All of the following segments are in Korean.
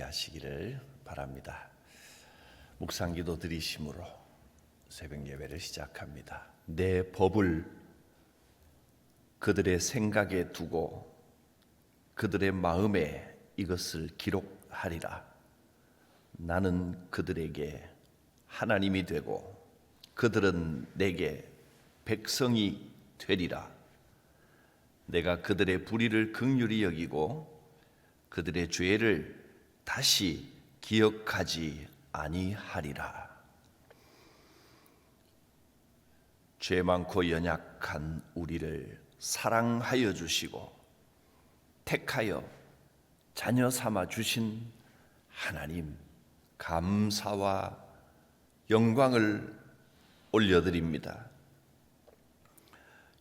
하시기를 바랍니다. 묵상기도 드리심으로 새벽 예배를 시작합니다. 내 법을 그들의 생각에 두고 그들의 마음에 이것을 기록하리라. 나는 그들에게 하나님이 되고 그들은 내게 백성이 되리라. 내가 그들의 불의를 긍휼히 여기고 그들의 죄를 다시 기억하지 아니하리라. 죄 많고 연약한 우리를 사랑하여 주시고 택하여 자녀 삼아 주신 하나님, 감사와 영광을 올려드립니다.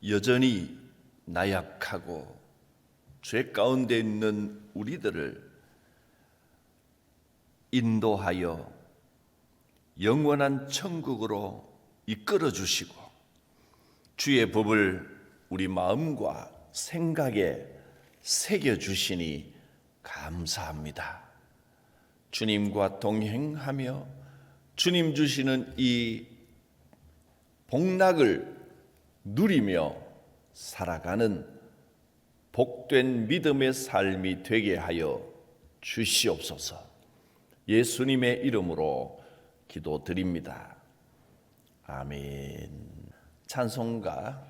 여전히 나약하고 죄 가운데 있는 우리들을 인도하여 영원한 천국으로 이끌어 주시고 주의 법을 우리 마음과 생각에 새겨 주시니 감사합니다. 주님과 동행하며 주님 주시는 이 복락을 누리며 살아가는 복된 믿음의 삶이 되게 하여 주시옵소서. 예수님의 이름으로 기도드립니다. 아멘. 찬송가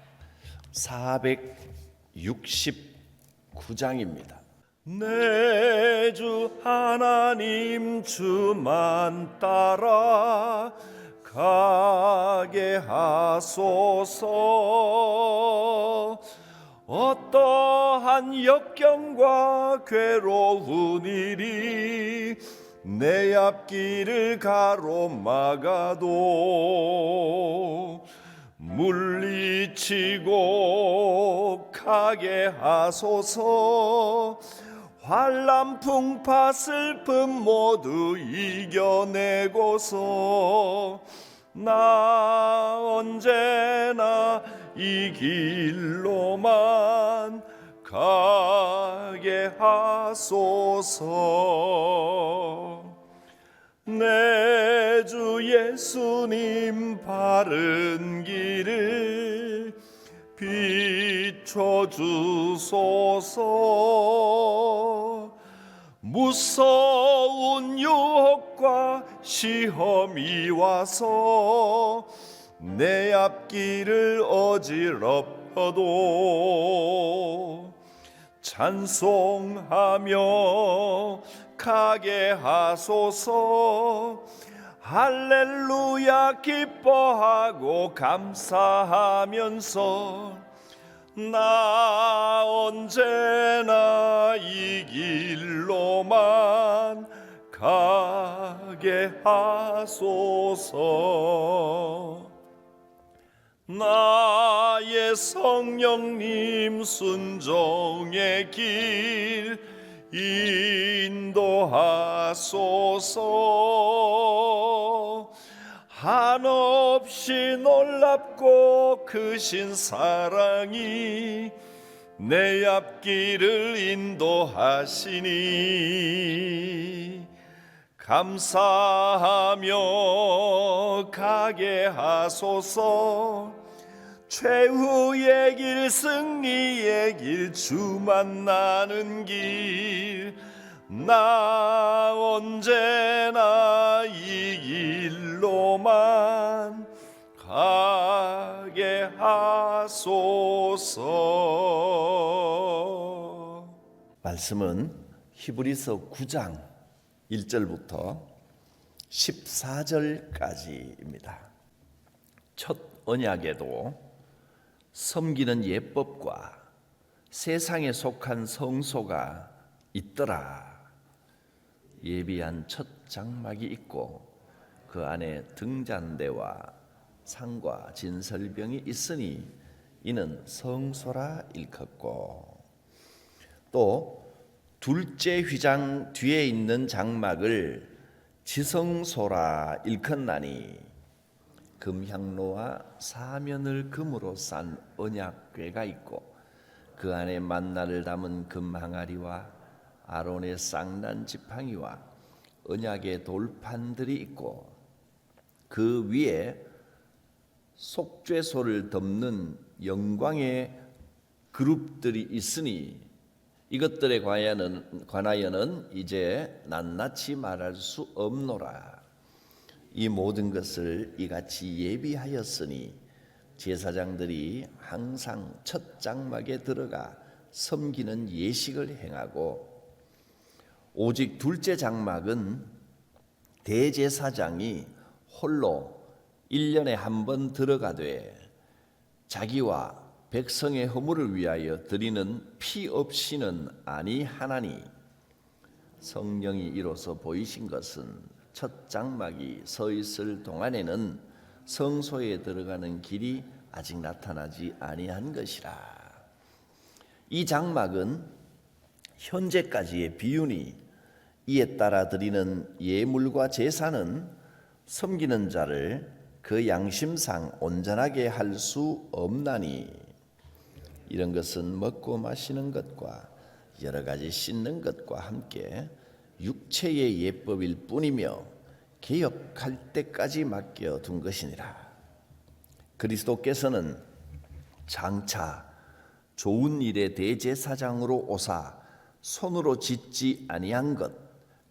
469장입니다. 내 주 하나님 주만 따라 가게 하소서. 어떠한 역경과 괴로운 일이 내 앞길을 가로막아도 물리치고 가게 하소서. 환난 풍파 슬픔 모두 이겨내고서 나 언제나 이 길로만 가게 하소서. 내 주 예수님 바른 길을 비춰주소서. 무서운 유혹과 시험이 와서 내 앞길을 어지럽혀도 찬송하며 가게 하소서. 할렐루야 기뻐하고 감사하면서 나 언제나 이 길로만 가게 하소서. 나의 성령님 순종의 길 인도하소서. 한없이 놀랍고 크신 사랑이 내 앞길을 인도하시니 감사하며 가게 하소서. 최후의 길 승리의 길 주 만나는 길 나 언제나 이 길로만 가게 하소서. 말씀은 히브리서 9장 1절부터 14절까지입니다. 첫 언약에도 섬기는 예법과 세상에 속한 성소가 있더라. 예비한 첫 장막이 있고 그 안에 등잔대와 상과 진설병이 있으니 이는 성소라 일컫고, 또 둘째 휘장 뒤에 있는 장막을 지성소라 일컫나니 금향로와 사면을 금으로 싼 언약궤가 있고 그 안에 만나를 담은 금항아리와 아론의 쌍난 지팡이와 언약의 돌판들이 있고 그 위에 속죄소를 덮는 영광의 그룹들이 있으니 이것들에 관하여는 이제 낱낱이 말할 수 없노라. 이 모든 것을 이같이 예비하였으니 제사장들이 항상 첫 장막에 들어가 섬기는 예식을 행하고 오직 둘째 장막은 대제사장이 홀로 1년에 한 번 들어가되 자기와 백성의 허물을 위하여 드리는 피 없이는 아니하나니 성령이 이로써 보이신 것은 첫 장막이 서 있을 동안에는 성소에 들어가는 길이 아직 나타나지 아니한 것이라. 이 장막은 현재까지의 비유니 이에 따라 드리는 예물과 제사는 섬기는 자를 그 양심상 온전하게 할 수 없나니 이런 것은 먹고 마시는 것과 여러 가지 씻는 것과 함께 육체의 예법일 뿐이며 개혁할 때까지 맡겨둔 것이니라. 그리스도께서는 장차 좋은 일의 대제사장으로 오사 손으로 짓지 아니한 것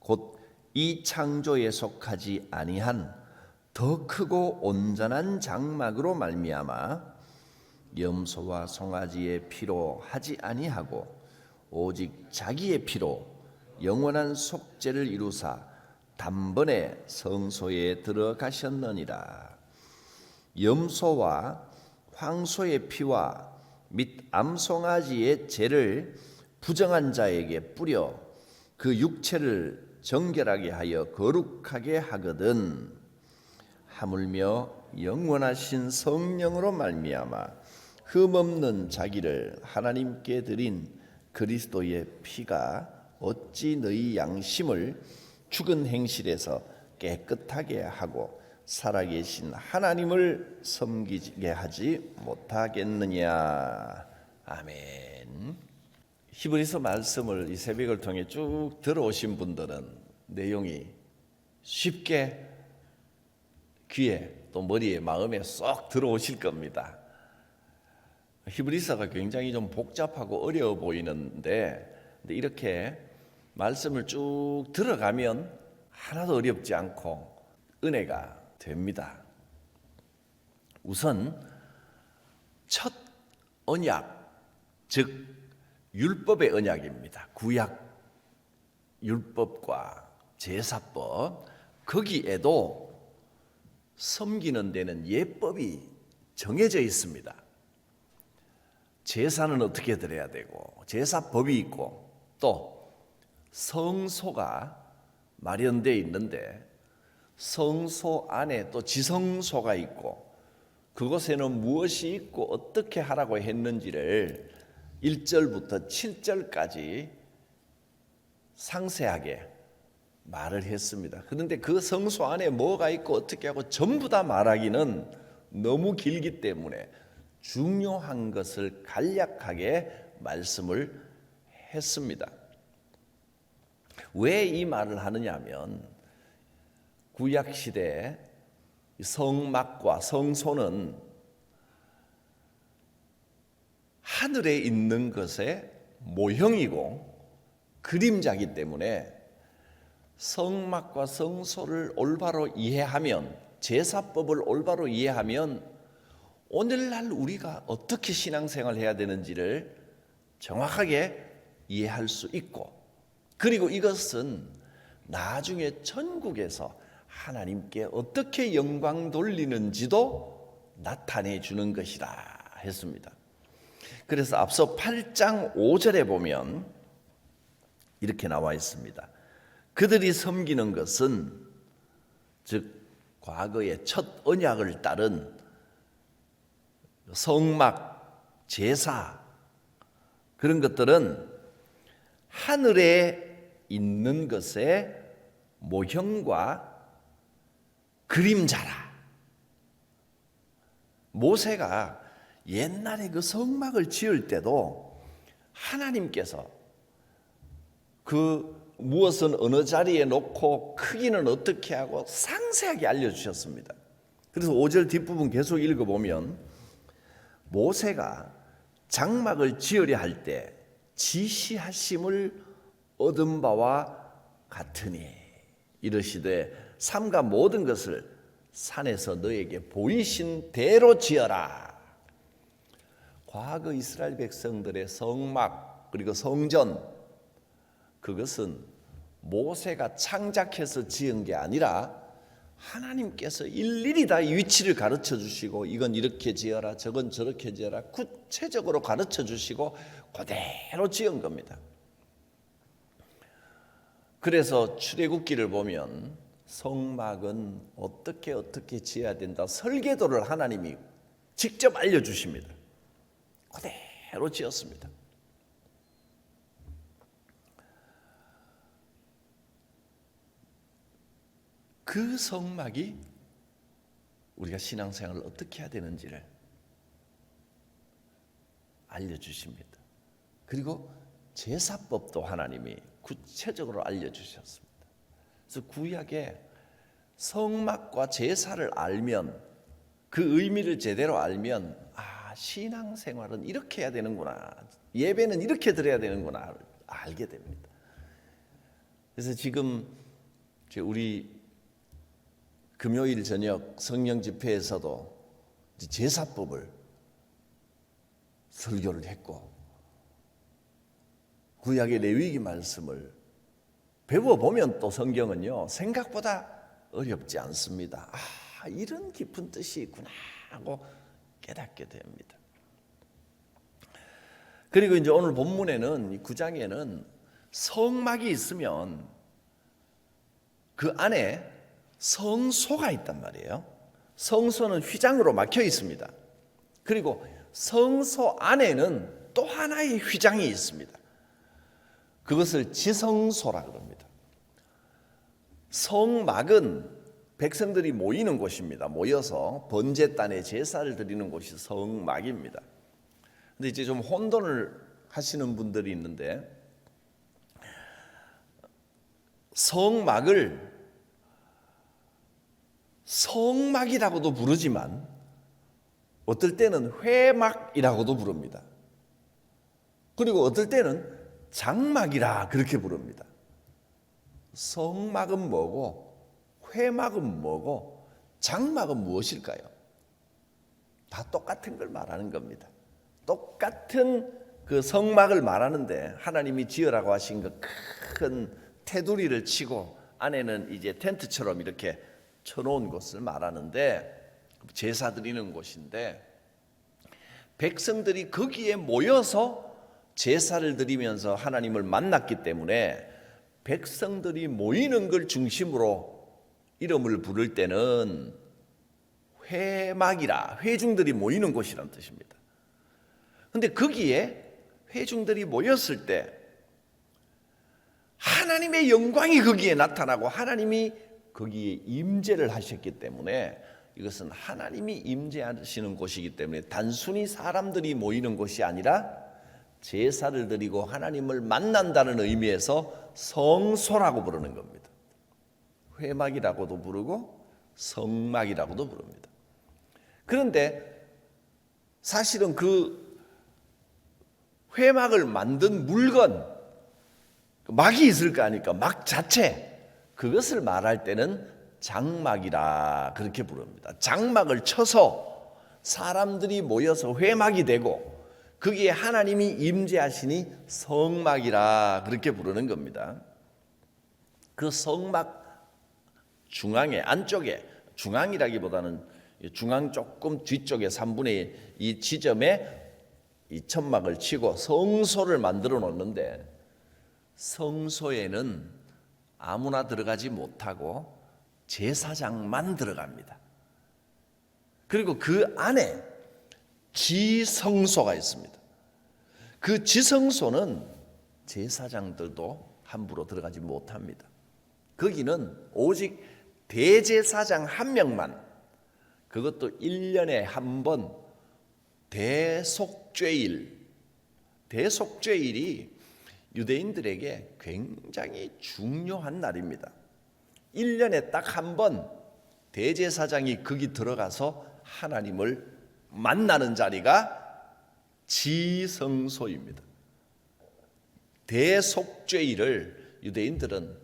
곧 이 창조에 속하지 아니한 더 크고 온전한 장막으로 말미암아 염소와 송아지의 피로 하지 아니하고 오직 자기의 피로 영원한 속죄를 이루사 단번에 성소에 들어가셨느니라. 염소와 황소의 피와 및 암송아지의 죄를 부정한 자에게 뿌려 그 육체를 정결하게 하여 거룩하게 하거든 하물며 영원하신 성령으로 말미암아 흠없는 자기를 하나님께 드린 그리스도의 피가 어찌 너희 양심을 죽은 행실에서 깨끗하게 하고 살아계신 하나님을 섬기게 하지 못하겠느냐. 아멘. 히브리서 말씀을 이 새벽을 통해 쭉 들어오신 분들은 내용이 쉽게 귀에 또 머리에 마음에 쏙 들어오실 겁니다. 히브리서가 굉장히 좀 복잡하고 어려워 보이는데 이렇게 말씀을 쭉 들어가면 하나도 어렵지 않고 은혜가 됩니다. 우선 첫 언약, 즉 율법의 언약입니다. 구약 율법과 제사법, 거기에도 섬기는 데는 예법이 정해져 있습니다. 제사는 어떻게 드려야 되고 제사법이 있고 또 성소가 마련되어 있는데 성소 안에 또 지성소가 있고 그곳에는 무엇이 있고 어떻게 하라고 했는지를 1절부터 7절까지 상세하게 말을 했습니다. 그런데 그 성소 안에 뭐가 있고 어떻게 하고 전부 다 말하기는 너무 길기 때문에 중요한 것을 간략하게 말씀을 했습니다. 왜 이 말을 하느냐 하면 구약시대 성막과 성소는 하늘에 있는 것의 모형이고 그림자이기 때문에 성막과 성소를 올바로 이해하면 제사법을 올바로 이해하면 오늘날 우리가 어떻게 신앙생활을 해야 되는지를 정확하게 이해할 수 있고 그리고 이것은 나중에 천국에서 하나님께 어떻게 영광 돌리는지도 나타내 주는 것이다 했습니다. 그래서 앞서 8장 5절에 보면 이렇게 나와 있습니다. 그들이 섬기는 것은 즉 과거의 첫 언약을 따른 성막, 제사 그런 것들은 하늘에 있는 것의 모형과 그림자라. 모세가 옛날에 그 성막을 지을 때도 하나님께서 그 무엇은 어느 자리에 놓고 크기는 어떻게 하고 상세하게 알려주셨습니다. 그래서 5절 뒷부분 계속 읽어보면 모세가 장막을 지으려 할 때 지시하심을 얻은 바와 같으니 이르시되 삼가 모든 것을 산에서 너에게 보이신 대로 지어라. 과거 이스라엘 백성들의 성막 그리고 성전, 그것은 모세가 창작해서 지은 게 아니라 하나님께서 일일이 다 위치를 가르쳐 주시고 이건 이렇게 지어라 저건 저렇게 지어라 구체적으로 가르쳐 주시고 그대로 지은 겁니다. 그래서 출애굽기를 보면 성막은 어떻게 지어야 된다 설계도를 하나님이 직접 알려주십니다. 그대로 지었습니다. 그 성막이 우리가 신앙생활을 어떻게 해야 되는지를 알려주십니다. 그리고 제사법도 하나님이 구체적으로 알려주셨습니다. 그래서 구약에 성막과 제사를 알면 그 의미를 제대로 알면 신앙생활은 이렇게 해야 되는구나, 예배는 이렇게 드려야 되는구나 알게 됩니다. 그래서 지금 우리 금요일 저녁 성령 집회에서도 제사법을 설교를 했고 구약의 레위기 말씀을 배워보면 또 성경은요 생각보다 어렵지 않습니다. 이런 깊은 뜻이 있구나 하고 깨닫게 됩니다. 그리고 이제 오늘 본문에는 이 9장에는 성막이 있으면 그 안에 성소가 있단 말이에요. 성소는 휘장으로 막혀 있습니다. 그리고 성소 안에는 또 하나의 휘장이 있습니다. 그것을 지성소라 그럽니다. 성막은 백성들이 모이는 곳입니다. 모여서 번제단에 제사를 드리는 곳이 성막입니다. 근데 이제 좀 혼돈을 하시는 분들이 있는데 성막을 성막이라고도 부르지만 어떨 때는 회막이라고도 부릅니다. 그리고 어떨 때는 장막이라 그렇게 부릅니다. 성막은 뭐고 회막은 뭐고 장막은 무엇일까요? 다 똑같은 걸 말하는 겁니다. 똑같은 그 성막을 말하는데 하나님이 지으라고 하신 그 큰 테두리를 치고 안에는 이제 텐트처럼 이렇게 쳐놓은 곳을 말하는데 제사 드리는 곳인데 백성들이 거기에 모여서 제사를 드리면서 하나님을 만났기 때문에 백성들이 모이는 걸 중심으로 이름을 부를 때는 회막이라 회중들이 모이는 곳이라는 뜻입니다. 그런데 거기에 회중들이 모였을 때 하나님의 영광이 거기에 나타나고 하나님이 거기에 임재를 하셨기 때문에 이것은 하나님이 임재하시는 곳이기 때문에 단순히 사람들이 모이는 곳이 아니라 제사를 드리고 하나님을 만난다는 의미에서 성소라고 부르는 겁니다. 회막이라고도 부르고 성막이라고도 부릅니다. 그런데 사실은 그 회막을 만든 물건, 막이 있을 거 아닙니까? 막 자체, 그것을 말할 때는 장막이라 그렇게 부릅니다. 장막을 쳐서 사람들이 모여서 회막이 되고 거기에 하나님이 임재하시니 성막이라 그렇게 부르는 겁니다. 그 성막 중앙에 안쪽에, 중앙이라기보다는 중앙 조금 뒤쪽에 3분의 2 지점에 이 천막을 치고 성소를 만들어 놓는데 성소에는 아무나 들어가지 못하고 제사장만 들어갑니다. 그리고 그 안에 지성소가 있습니다. 그 지성소는 제사장들도 함부로 들어가지 못합니다. 거기는 오직 대제사장 한 명만, 그것도 1년에 한 번 대속죄일, 대속죄일이 유대인들에게 굉장히 중요한 날입니다. 1년에 딱 한 번 대제사장이 거기 들어가서 하나님을 만나는 자리가 지성소입니다. 대속죄일을 유대인들은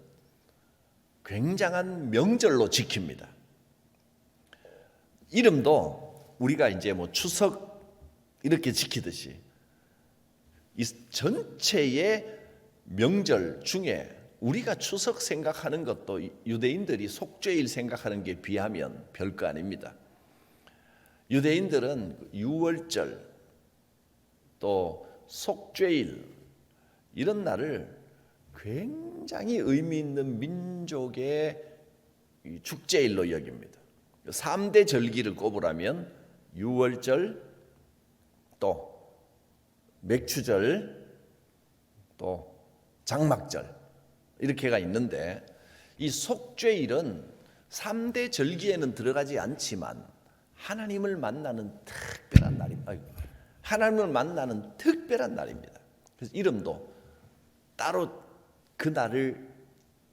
굉장한 명절로 지킵니다. 이름도 우리가 이제 뭐 추석 이렇게 지키듯이 이 전체의 명절 중에 우리가 추석 생각하는 것도 유대인들이 속죄일 생각하는 게 비하면 별거 아닙니다. 유대인들은 유월절 또 속죄일 이런 날을 굉장히 의미 있는 민족의 축제일로 여깁니다. 3대 절기를 꼽으라면 유월절, 또 맥추절, 또 장막절 이렇게가 있는데 이 속죄일은 3대 절기에는 들어가지 않지만 하나님을 만나는 특별한 날입니다. 하나님을 만나는 특별한 날입니다. 그래서 이름도 따로 그 날을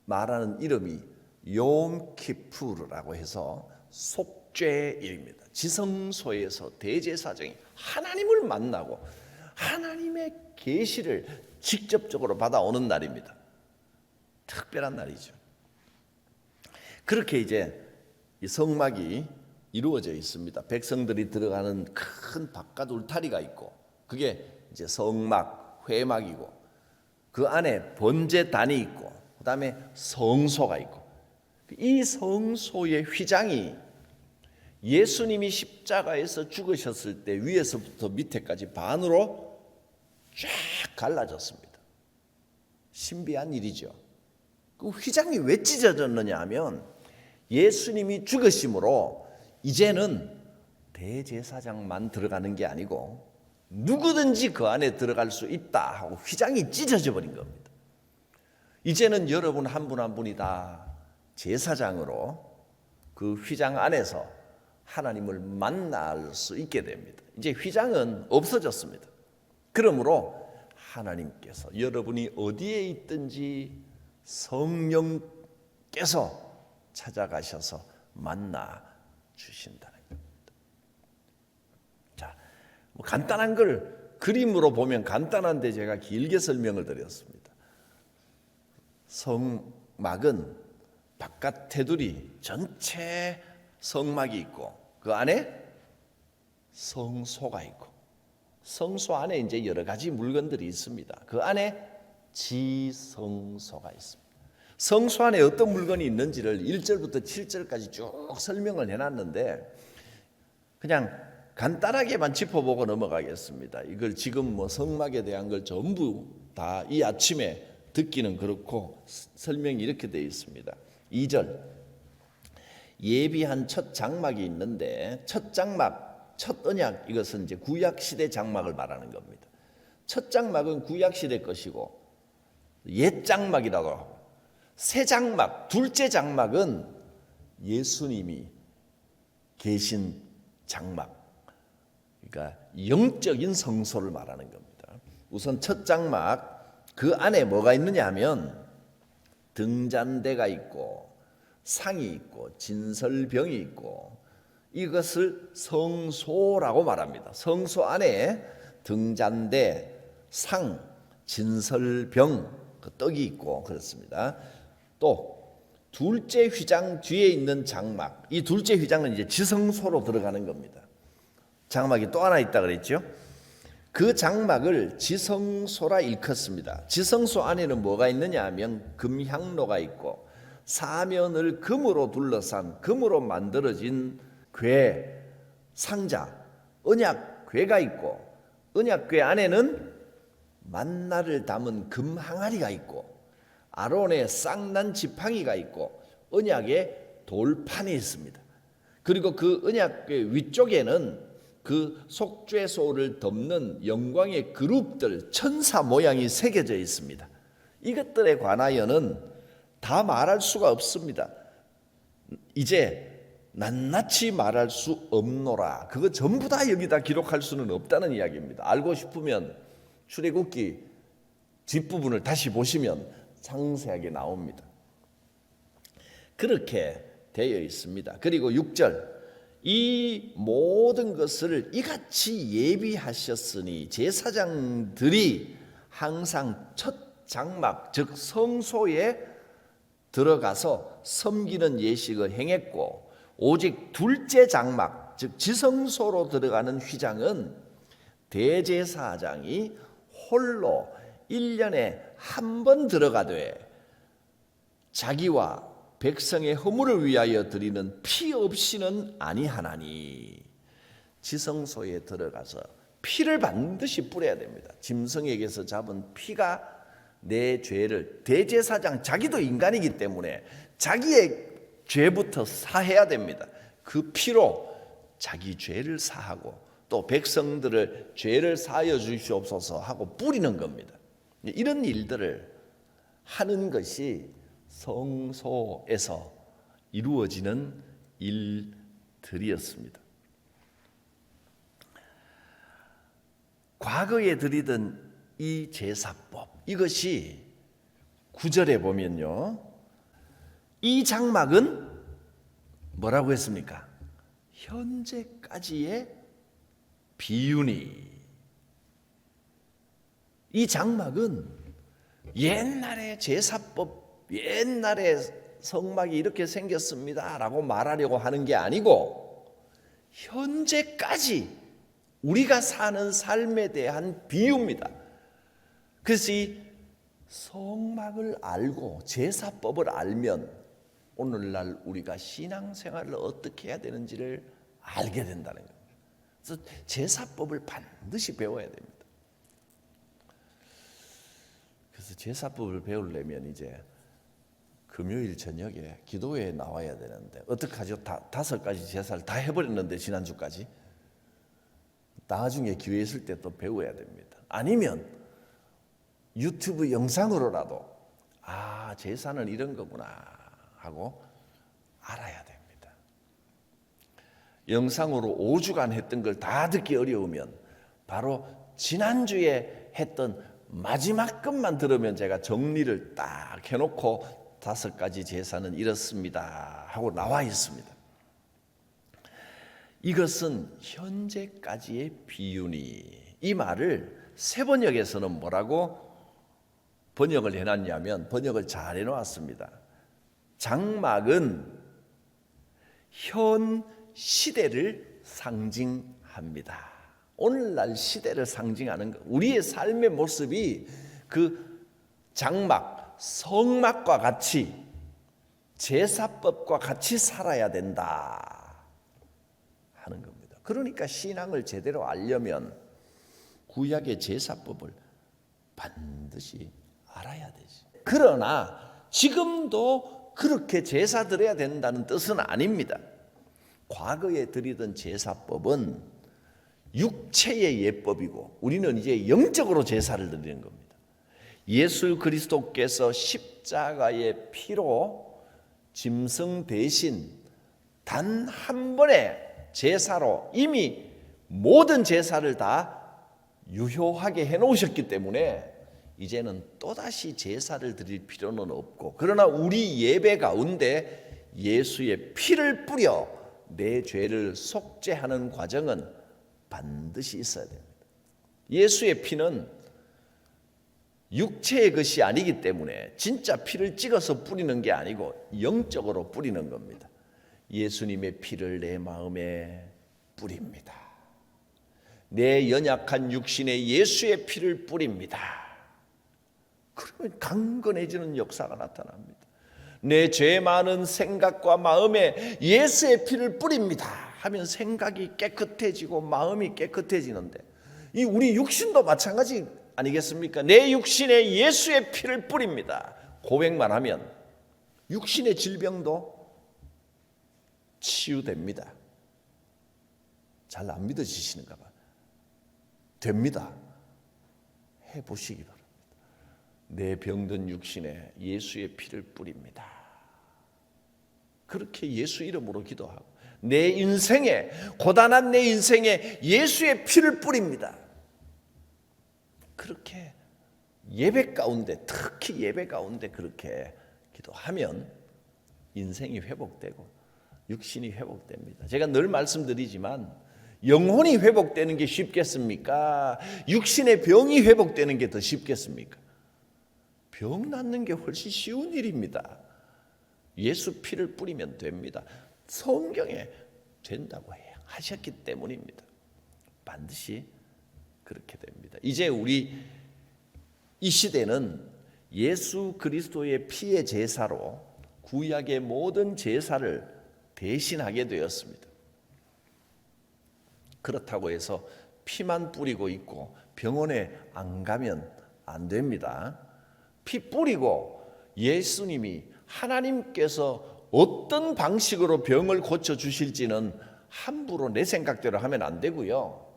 말하는 이름이 욤키푸르라고 해서 속죄일입니다. 지성소에서 대제사장이 하나님을 만나고 하나님의 계시를 직접적으로 받아오는 날입니다. 특별한 날이죠. 그렇게 이제 이 성막이 이루어져 있습니다. 백성들이 들어가는 큰 바깥 울타리가 있고 그게 이제 성막, 회막이고 그 안에 번제단이 있고 그다음에 성소가 있고 이 성소의 휘장이 예수님이 십자가에서 죽으셨을 때 위에서부터 밑에까지 반으로 쫙 갈라졌습니다. 신비한 일이죠. 그 휘장이 왜 찢어졌느냐 하면 예수님이 죽으심으로 이제는 대제사장만 들어가는 게 아니고 누구든지 그 안에 들어갈 수 있다 하고 휘장이 찢어져 버린 겁니다. 이제는 여러분 한 분 한 분이 다 제사장으로 그 휘장 안에서 하나님을 만날 수 있게 됩니다. 이제 휘장은 없어졌습니다. 그러므로 하나님께서 여러분이 어디에 있든지 성령께서 찾아가셔서 만나 주신다는 겁니다. 자, 뭐 간단한 걸 그림으로 보면 간단한데 제가 길게 설명을 드렸습니다. 성막은 바깥 테두리 전체 성막이 있고 그 안에 성소가 있고 성소 안에 이제 여러 가지 물건들이 있습니다. 그 안에 지성소가 있습니다. 성소 안에 어떤 물건이 있는지를 1절부터 7절까지 쭉 설명을 해놨는데 그냥 간단하게만 짚어보고 넘어가겠습니다. 이걸 지금 뭐 성막에 대한 걸 전부 다 이 아침에 듣기는 그렇고 설명이 이렇게 되어 있습니다. 2절 예비한 첫 장막이 있는데 첫 장막, 첫 언약 이것은 이제 구약 시대 장막을 말하는 겁니다. 첫 장막은 구약 시대 것이고 옛 장막이라고 하고 새 장막, 둘째 장막은 예수님이 계신 장막. 그러니까 영적인 성소를 말하는 겁니다. 우선 첫 장막 그 안에 뭐가 있느냐 하면 등잔대가 있고 상이 있고 진설병이 있고 이것을 성소라고 말합니다. 성소 안에 등잔대, 상, 진설병, 그 떡이 있고 그렇습니다. 또 둘째 휘장 뒤에 있는 장막, 이 둘째 휘장은 이제 지성소로 들어가는 겁니다. 장막이 또 하나 있다 그랬죠. 그 장막을 지성소라 일컫습니다. 지성소 안에는 뭐가 있느냐 하면 금향로가 있고 사면을 금으로 둘러싼 금으로 만들어진 궤, 상자, 언약궤가 있고 언약궤 안에는 만나를 담은 금 항아리가 있고 아론의 쌍난 지팡이가 있고 언약의 돌판이 있습니다. 그리고 그 언약궤 위쪽에는 그 속죄소를 덮는 영광의 그룹들 천사 모양이 새겨져 있습니다. 이것들에 관하여는 다 말할 수가 없습니다. 이제 낱낱이 말할 수 없노라. 그거 전부 다 여기다 기록할 수는 없다는 이야기입니다. 알고 싶으면 출애굽기 뒷부분을 다시 보시면 상세하게 나옵니다. 그렇게 되어 있습니다. 그리고 6절, 이 모든 것을 이같이 예비하셨으니 제사장들이 항상 첫 장막 즉 성소에 들어가서 섬기는 예식을 행했고, 오직 둘째 장막 즉 지성소로 들어가는 휘장은 대제사장이 홀로 1년에 한 번 들어가되 자기와 백성의 허물을 위하여 드리는 피 없이는 아니하나니. 지성소에 들어가서 피를 반드시 뿌려야 됩니다. 짐승에게서 잡은 피가 내 죄를, 대제사장 자기도 인간이기 때문에 자기의 죄부터 사해야 됩니다. 그 피로 자기 죄를 사하고 또 백성들을 죄를 사하여 주시옵소서 하고 뿌리는 겁니다. 이런 일들을 하는 것이 성소에서 이루어지는 일들이었습니다. 과거에 드리던 이 제사법, 이것이 9절에 보면요, 이 장막은 뭐라고 했습니까? 현재까지의 비유니. 이 장막은 옛날에 제사법, 옛날에 성막이 이렇게 생겼습니다 라고 말하려고 하는 게 아니고 현재까지 우리가 사는 삶에 대한 비유입니다. 그래서 이 성막을 알고 제사법을 알면 오늘날 우리가 신앙생활을 어떻게 해야 되는지를 알게 된다는 겁니다. 그래서 제사법을 반드시 배워야 됩니다. 그래서 제사법을 배우려면 이제 금요일 저녁에 기도회에 나와야 되는데 어떡하죠? 5가지 제사를 다 해버렸는데 지난주까지. 나중에 기회 있을 때 또 배워야 됩니다. 아니면 유튜브 영상으로라도 제사는 이런 거구나 하고 알아야 됩니다. 영상으로 5주간 했던 걸 다 듣기 어려우면 바로 지난주에 했던 마지막 것만 들으면 제가 정리를 딱 해놓고 5가지 제사는 이렇습니다 하고 나와 있습니다. 이것은 현재까지의 비유니. 이 말을 세번역에서는 뭐라고 번역을 해놨냐면, 번역을 잘 해놓았습니다. 장막은 현 시대를 상징합니다. 오늘날 시대를 상징하는 것, 우리의 삶의 모습이 그 장막, 성막과 같이 제사법과 같이 살아야 된다 하는 겁니다. 그러니까 신앙을 제대로 알려면 구약의 제사법을 반드시 알아야 되지. 그러나 지금도 그렇게 제사 드려야 된다는 뜻은 아닙니다. 과거에 드리던 제사법은 육체의 예법이고 우리는 이제 영적으로 제사를 드리는 겁니다. 예수 그리스도께서 십자가의 피로 짐승 대신 단 한 번의 제사로 이미 모든 제사를 다 유효하게 해놓으셨기 때문에 이제는 또다시 제사를 드릴 필요는 없고, 그러나 우리 예배 가운데 예수의 피를 뿌려 내 죄를 속죄하는 과정은 반드시 있어야 됩니다. 예수의 피는 육체의 것이 아니기 때문에 진짜 피를 찍어서 뿌리는 게 아니고 영적으로 뿌리는 겁니다. 예수님의 피를 내 마음에 뿌립니다. 내 연약한 육신에 예수의 피를 뿌립니다. 그러면 강건해지는 역사가 나타납니다. 내 죄 많은 생각과 마음에 예수의 피를 뿌립니다 하면 생각이 깨끗해지고 마음이 깨끗해지는데, 이 우리 육신도 마찬가지 아니겠습니까? 내 육신에 예수의 피를 뿌립니다. 고백만 하면 육신의 질병도 치유됩니다. 잘 안 믿어지시는가 봐. 됩니다. 해보시기 바랍니다. 내 병든 육신에 예수의 피를 뿌립니다. 그렇게 예수 이름으로 기도하고 내 인생에, 고단한 내 인생에 예수의 피를 뿌립니다. 그렇게 예배 가운데, 특히 예배 가운데 그렇게 기도하면 인생이 회복되고 육신이 회복됩니다. 제가 늘 말씀드리지만 영혼이 회복되는 게 쉽겠습니까? 육신의 병이 회복되는 게 더 쉽겠습니까? 병 낫는 게 훨씬 쉬운 일입니다. 예수 피를 뿌리면 됩니다. 성경에 된다고 하셨기 때문입니다. 반드시 그렇게 됩니다. 이제 우리 이 시대는 예수 그리스도의 피의 제사로 구약의 모든 제사를 대신하게 되었습니다. 그렇다고 해서 피만 뿌리고 있고 병원에 안 가면 안 됩니다. 피 뿌리고 예수님이 하나님께서 어떤 방식으로 병을 고쳐주실지는 함부로 내 생각대로 하면 안 되고요.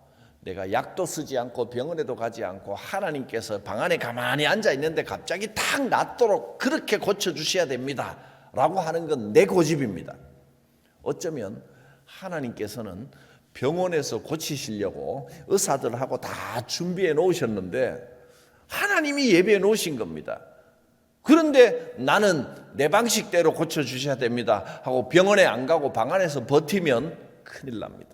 내가 약도 쓰지 않고 병원에도 가지 않고 하나님께서 방 안에 가만히 앉아 있는데 갑자기 탁 낫도록 그렇게 고쳐주셔야 됩니다 라고 하는 건 내 고집입니다. 어쩌면 하나님께서는 병원에서 고치시려고 의사들하고 다 준비해 놓으셨는데 하나님이 예비해 놓으신 겁니다. 그런데 나는 내 방식대로 고쳐주셔야 됩니다 하고 병원에 안 가고 방 안에서 버티면 큰일 납니다.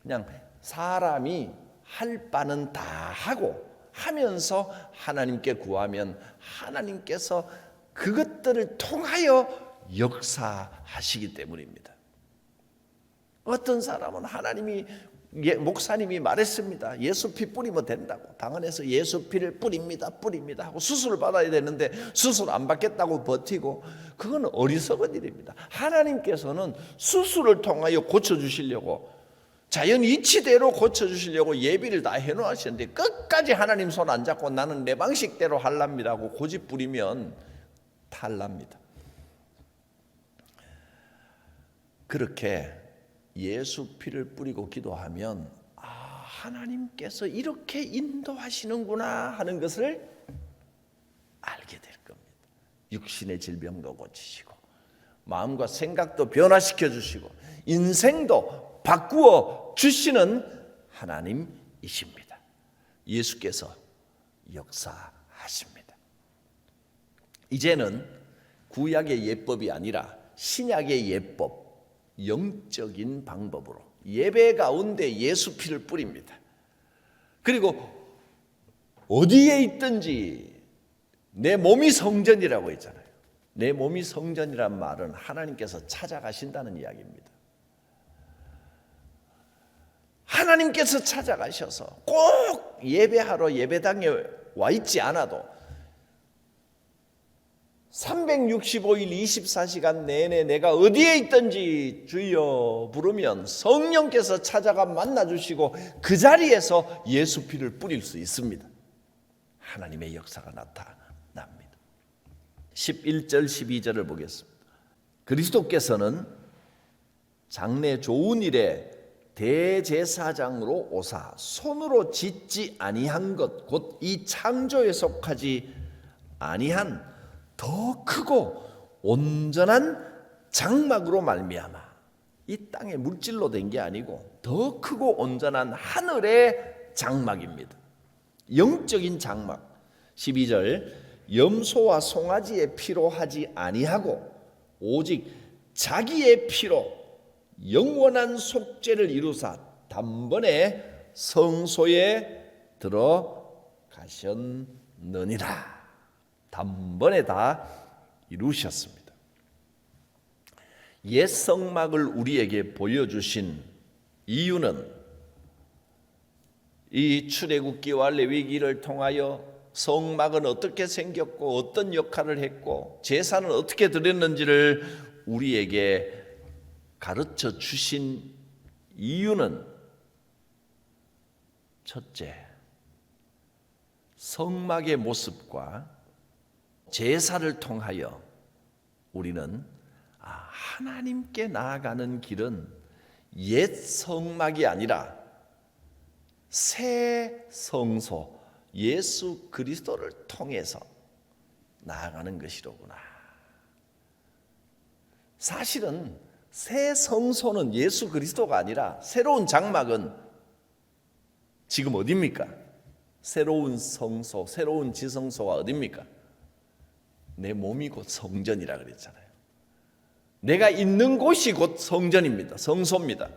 그냥 사람이 할 바는 다 하고 하면서 하나님께 구하면 하나님께서 그것들을 통하여 역사하시기 때문입니다. 어떤 사람은 하나님이 목사님이 말했습니다. 예수 피 뿌리면 된다고. 방 안에서 예수 피를 뿌립니다 하고 수술을 받아야 되는데 수술 안 받겠다고 버티고, 그건 어리석은 일입니다. 하나님께서는 수술을 통하여 고쳐주시려고 자연 이치대로 고쳐주시려고 예비를 다 해놓으셨는데 끝까지 하나님 손 안 잡고 나는 내 방식대로 할랍니다 하고 고집 부리면 탈납니다. 그렇게 예수 피를 뿌리고 기도하면 하나님께서 이렇게 인도하시는구나 하는 것을 알게 될 겁니다. 육신의 질병도 고치시고 마음과 생각도 변화시켜 주시고 인생도 바꾸어 주시는 하나님이십니다. 예수께서 역사하십니다. 이제는 구약의 예법이 아니라 신약의 예법, 영적인 방법으로 예배 가운데 예수 피를 뿌립니다. 그리고 어디에 있든지 내 몸이 성전이라고 했잖아요. 내 몸이 성전이란 말은 하나님께서 찾아가신다는 이야기입니다. 하나님께서 찾아가셔서 꼭 예배하러 예배당에 와 있지 않아도 365일 24시간 내내 내가 어디에 있든지 주여 부르면 성령께서 찾아가 만나주시고 그 자리에서 예수 피를 뿌릴 수 있습니다. 하나님의 역사가 나타납니다. 11절 12절을 보겠습니다. 그리스도께서는 장래 좋은 일에 대제사장으로 오사 손으로 짓지 아니한 것 곧 이 창조에 속하지 아니한 더 크고 온전한 장막으로 말미암아, 이 땅의 물질로 된 게 아니고 더 크고 온전한 하늘의 장막입니다. 영적인 장막. 12절 염소와 송아지의 피로 하지 아니하고 오직 자기의 피로 영원한 속죄를 이루사 단번에 성소에 들어가셨느니라. 단번에 다 이루셨습니다. 옛 성막을 우리에게 보여주신 이유는 이 출애굽기와 레위기를 통하여 성막은 어떻게 생겼고 어떤 역할을 했고 제사는 어떻게 드렸는지를 우리에게 가르쳐 주신 이유는 첫째, 성막의 모습과 제사를 통하여 우리는 하나님께 나아가는 길은 옛 성막이 아니라 새 성소 예수 그리스도를 통해서 나아가는 것이로구나. 사실은 새 성소는 예수 그리스도가 아니라 새로운 장막은 지금 어디입니까? 새로운 성소, 새로운 지성소가 어딥니까? 내 몸이 곧 성전이라 그랬잖아요. 내가 있는 곳이 곧 성전입니다. 성소입니다.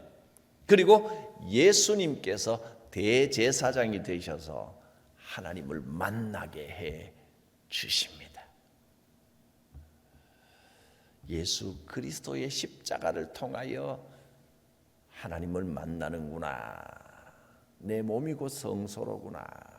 그리고 예수님께서 대제사장이 되셔서 하나님을 만나게 해 주십니다. 예수 그리스도의 십자가를 통하여 하나님을 만나는구나. 내 몸이 곧 성소로구나.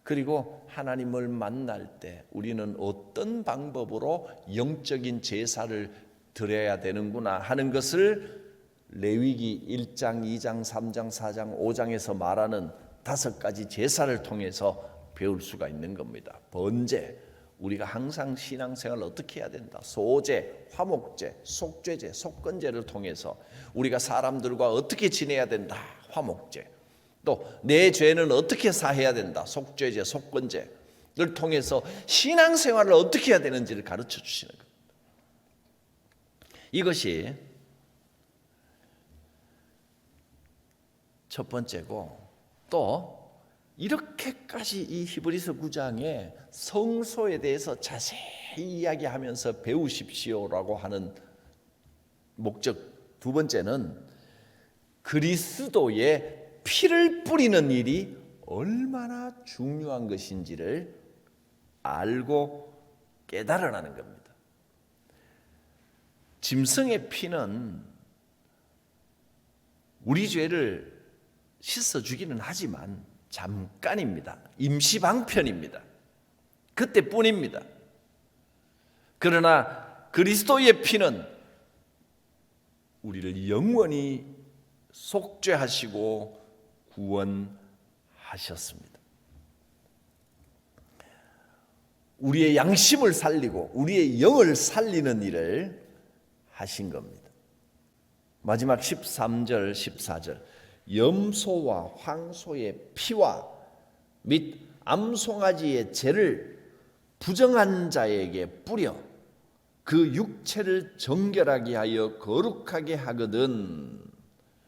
그리고 하나님을 만날 때 우리는 어떤 방법으로 영적인 제사를 드려야 되는구나 하는 것을 레위기 1장, 2장, 3장, 4장, 5장에서 말하는 5가지 제사를 통해서 배울 수가 있는 겁니다. 번제, 우리가 항상 신앙생활을 어떻게 해야 된다. 소제, 화목제, 속죄제, 속건제를 통해서 우리가 사람들과 어떻게 지내야 된다. 화목제. 또 내 죄는 어떻게 사해야 된다. 속죄제, 속건제를 통해서 신앙생활을 어떻게 해야 되는지를 가르쳐 주시는 겁니다. 이것이 첫 번째고, 또 이렇게까지 이 히브리서 9장에 성소에 대해서 자세히 이야기하면서 배우십시오라고 하는 목적 두 번째는 그리스도의 피를 뿌리는 일이 얼마나 중요한 것인지를 알고 깨달으라는 겁니다. 짐승의 피는 우리 죄를 씻어주기는 하지만 잠깐입니다. 임시방편입니다. 그때뿐입니다. 그러나 그리스도의 피는 우리를 영원히 속죄하시고 구원하셨습니다. 우리의 양심을 살리고 우리의 영을 살리는 일을 하신 겁니다. 마지막 13절, 14절 염소와 황소의 피와 및 암송아지의 죄를 부정한 자에게 뿌려 그 육체를 정결하게 하여 거룩하게 하거든.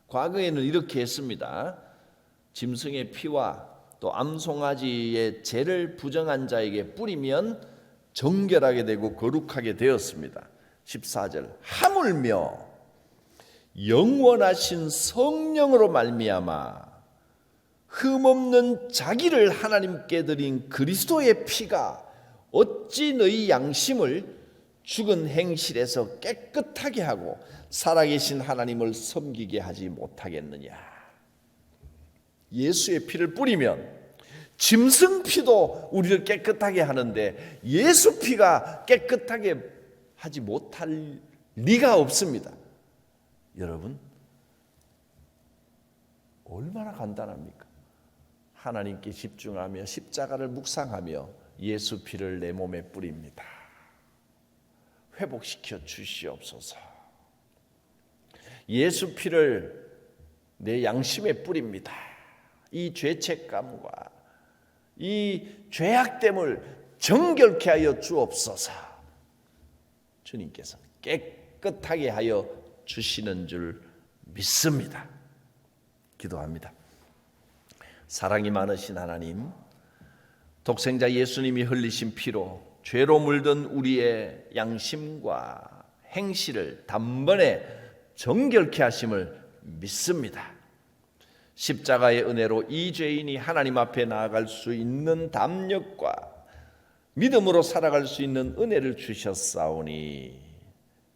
과거에는 이렇게 했습니다. 짐승의 피와 또 암송아지의 죄를 부정한 자에게 뿌리면 정결하게 되고 거룩하게 되었습니다. 14절 하물며 영원하신 성령으로 말미암아 흠없는 자기를 하나님께 드린 그리스도의 피가 어찌 너희 양심을 죽은 행실에서 깨끗하게 하고 살아계신 하나님을 섬기게 하지 못하겠느냐. 예수의 피를 뿌리면 짐승 피도 우리를 깨끗하게 하는데 예수 피가 깨끗하게 하지 못할 리가 없습니다. 여러분, 얼마나 간단합니까? 하나님께 집중하며 십자가를 묵상하며 예수 피를 내 몸에 뿌립니다. 회복시켜 주시옵소서. 예수 피를 내 양심에 뿌립니다. 이 죄책감과 이 죄악됨을 정결케 하여 주옵소서. 주님께서 깨끗하게 하여 주시는 줄 믿습니다. 기도합니다. 사랑이 많으신 하나님, 독생자 예수님이 흘리신 피로 죄로 물든 우리의 양심과 행실을 단번에 정결케 하심을 믿습니다. 십자가의 은혜로 이 죄인이 하나님 앞에 나아갈 수 있는 담력과 믿음으로 살아갈 수 있는 은혜를 주셨사오니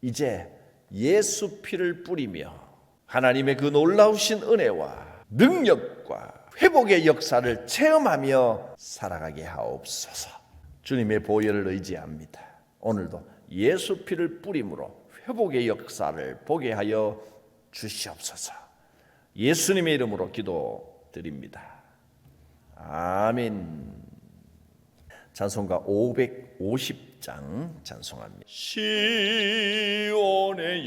이제 예수 피를 뿌리며 하나님의 그 놀라우신 은혜와 능력과 회복의 역사를 체험하며 살아가게 하옵소서. 주님의 보혈을 의지합니다. 오늘도 예수 피를 뿌림으로 회복의 역사를 보게 하여 주시옵소서. 예수님의 이름으로 기도드립니다. 아멘. 찬송가 550장 찬송합니다. 시온의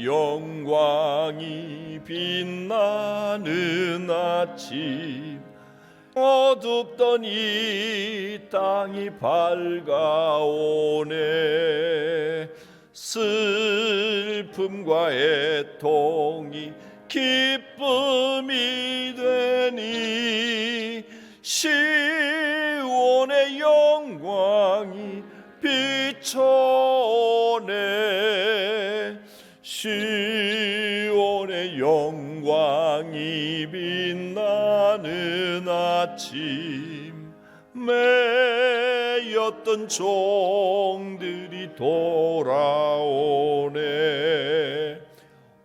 영광이 빛나는 아침, 어둡던 이 땅이 밝아오네. 슬픔과 애통이 기쁨이 되니 지천에 시온의 영광이 빛나는 아침, 매였던 종들이 돌아오네.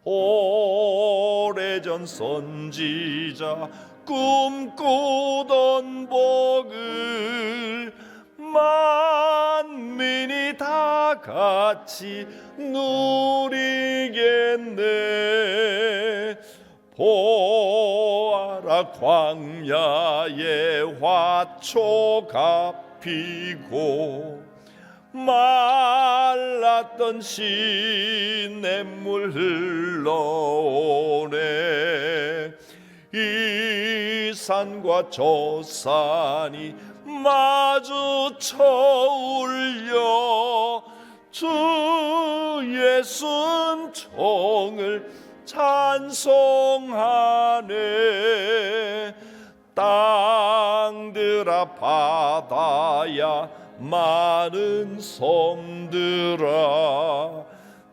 오래전 선지자 꿈꾸던 복을 만민이 다 같이 누리겠네. 보아라, 광야에 화초가 피고 말랐던 시냇물 흘러오네. 이 산과 저 산이 마주쳐 울려 주 예수 은총을 찬송하네. 땅들아 바다야 많은 섬들아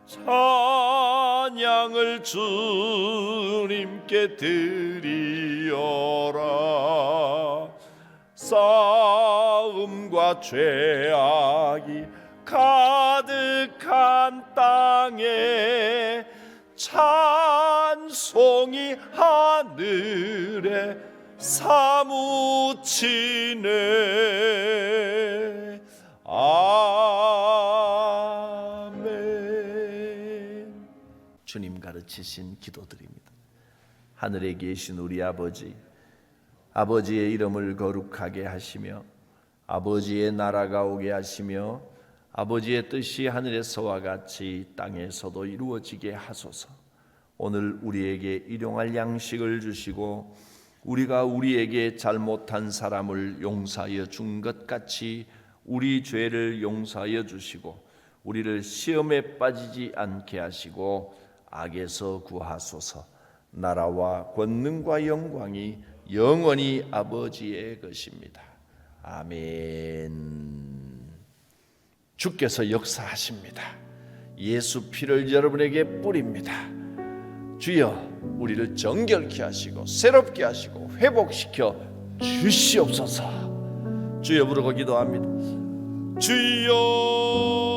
찬양을 주님께 드리어라. 싸움과 죄악이 가득한 땅에 찬송이 하늘에 사무치네. 아멘. 주님 가르치신 기도드립니다. 하늘에 계신 우리 아버지, 아버지의 이름을 거룩하게 하시며 아버지의 나라가 오게 하시며 아버지의 뜻이 하늘에서와 같이 땅에서도 이루어지게 하소서. 오늘 우리에게 일용할 양식을 주시고 우리가 우리에게 잘못한 사람을 용서하여 준 것 같이 우리 죄를 용서하여 주시고 우리를 시험에 빠지지 않게 하시고 악에서 구하소서. 나라와 권능과 영광이 영원히 아버지의 것입니다. 아멘. 주께서 역사하십니다. 예수 피를 여러분에게 뿌립니다. 주여, 우리를 정결케 하시고 새롭게 하시고 회복시켜 주시옵소서. 주여 부르고 기도합니다. 주여